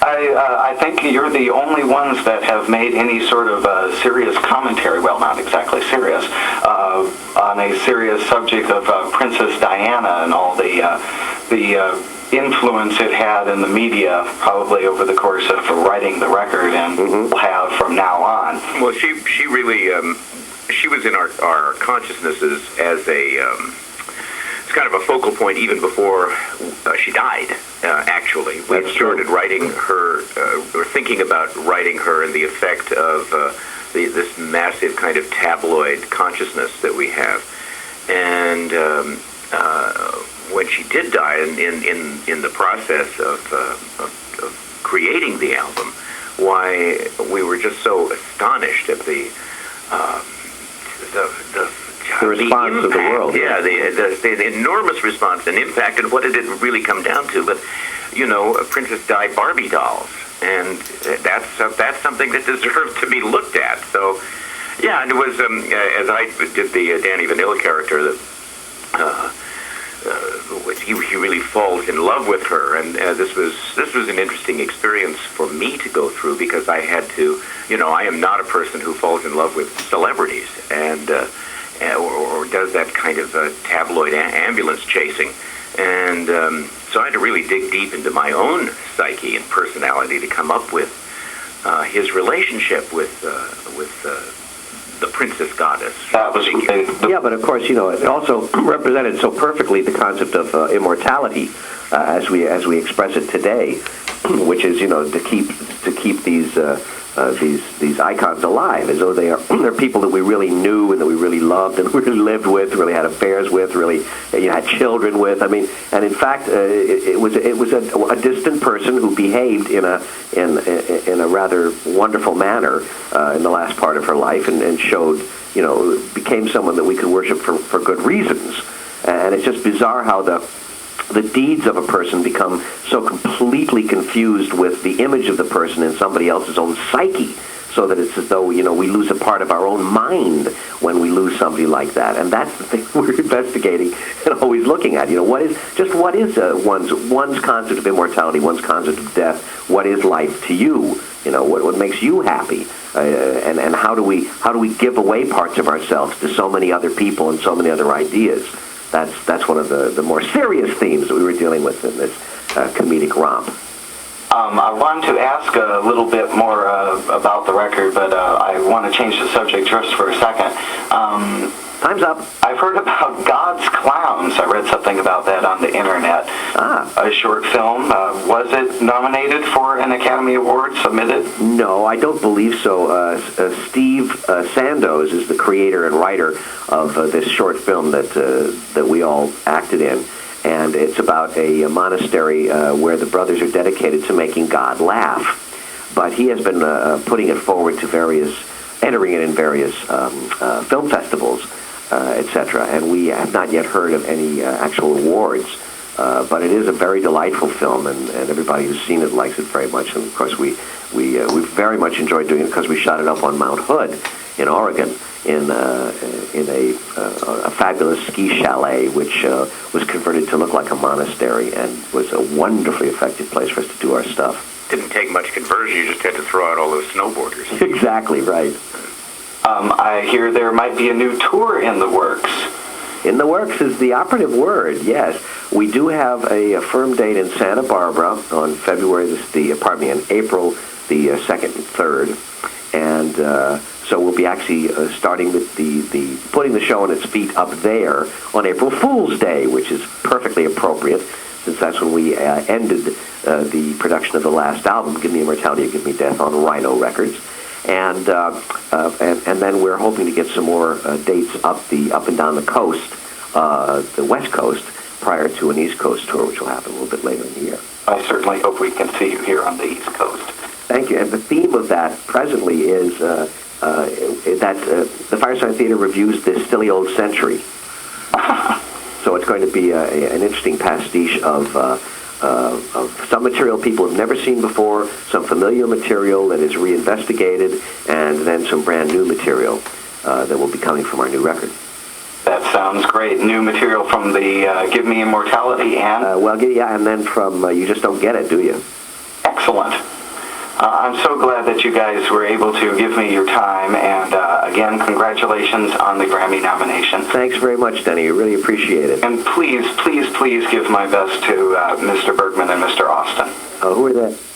I think you're the only ones that have made any sort of serious commentary, well, not exactly serious, on a serious subject of Princess Diana and all the influence it had in the media, probably over the course of writing the record, and will have from now on. Well, she really she was in our consciousnesses as it's kind of a focal point even before she died. Actually, we started writing her, or thinking about writing her, and the effect of this massive kind of tabloid consciousness that we have. And when she did die, in the process of creating the album, why we were just so astonished at the response impact, of the world. Yeah, the enormous response and impact, and what did it really come down to? But, Princess Di Barbie dolls, and that's something that deserves to be looked at. So, yeah, and it was, as I did the Danny Vanilla character, that he really falls in love with her, and this was an interesting experience for me to go through, because I had to, I am not a person who falls in love with celebrities, and or does that kind of tabloid ambulance chasing. And so I had to really dig deep into my own psyche and personality to come up with his relationship with the princess goddess. That was yeah, but of course, it also represented so perfectly the concept of immortality as we express it today, which is to keep these icons alive, as though they're people that we really knew and that we really loved and really lived with, really had affairs with, really had children with. I mean, and in fact, it was a distant person who behaved in a rather wonderful manner in the last part of her life, and showed, became someone that we could worship for good reasons. And it's just bizarre how the deeds of a person become so completely confused with the image of the person in somebody else's own psyche, so that it's as though, we lose a part of our own mind when we lose somebody like that. And that's the thing we're investigating and always looking at. What is one's concept of immortality, one's concept of death? What is life to you? What makes you happy? And how do we give away parts of ourselves to so many other people and so many other ideas? That's one of the more serious themes that we were dealing with in this comedic romp. I wanted to ask a little bit more about the record, but I want to change the subject just for a second. Time's up. I've heard about God's Clowns. I read something about that on the internet. A short film. Was it nominated for an Academy Award, submitted? No, I don't believe so. Steve Sandoz is the creator and writer of this short film that we all acted in. And it's about a monastery where the brothers are dedicated to making God laugh. But he has been putting it forward to entering it in various film festivals, etc. And we have not yet heard of any actual awards. But it is a very delightful film, and everybody who's seen it likes it very much. And of course, we very much enjoyed doing it because we shot it up on Mount Hood in Oregon, in a fabulous ski chalet, which was converted to look like a monastery, and was a wonderfully effective place for us to do our stuff. Didn't take much conversion, you just had to throw out all those snowboarders. Exactly, right. I hear there might be a new tour in the works. In the works is the operative word, yes. We do have a firm date in Santa Barbara on in April the 2nd and 3rd. And so we'll be actually starting with the putting the show on its feet up there on April Fool's Day, which is perfectly appropriate, since that's when we ended the production of the last album, Give Me Immortality or Give Me Death, on Rhino Records. And then we're hoping to get some more dates up and down the coast, the West Coast, prior to an East Coast tour, which will happen a little bit later in the year. I certainly hope we can see you here on the East Coast. Thank you. And the theme of that presently is that the Firesign Theater reviews this silly old century. So it's going to be an interesting pastiche of some material people have never seen before, some familiar material that is reinvestigated, and then some brand new material that will be coming from our new record. That sounds great. New material from the Give Me Immortality and... and then from You Just Don't Get It, Do You? Excellent. I'm so glad that you guys were able to give me your time, and again, congratulations on the Grammy nomination. Thanks very much, Denny. I really appreciate it. And please, please, please give my best to Mr. Bergman and Mr. Austin. Who are that?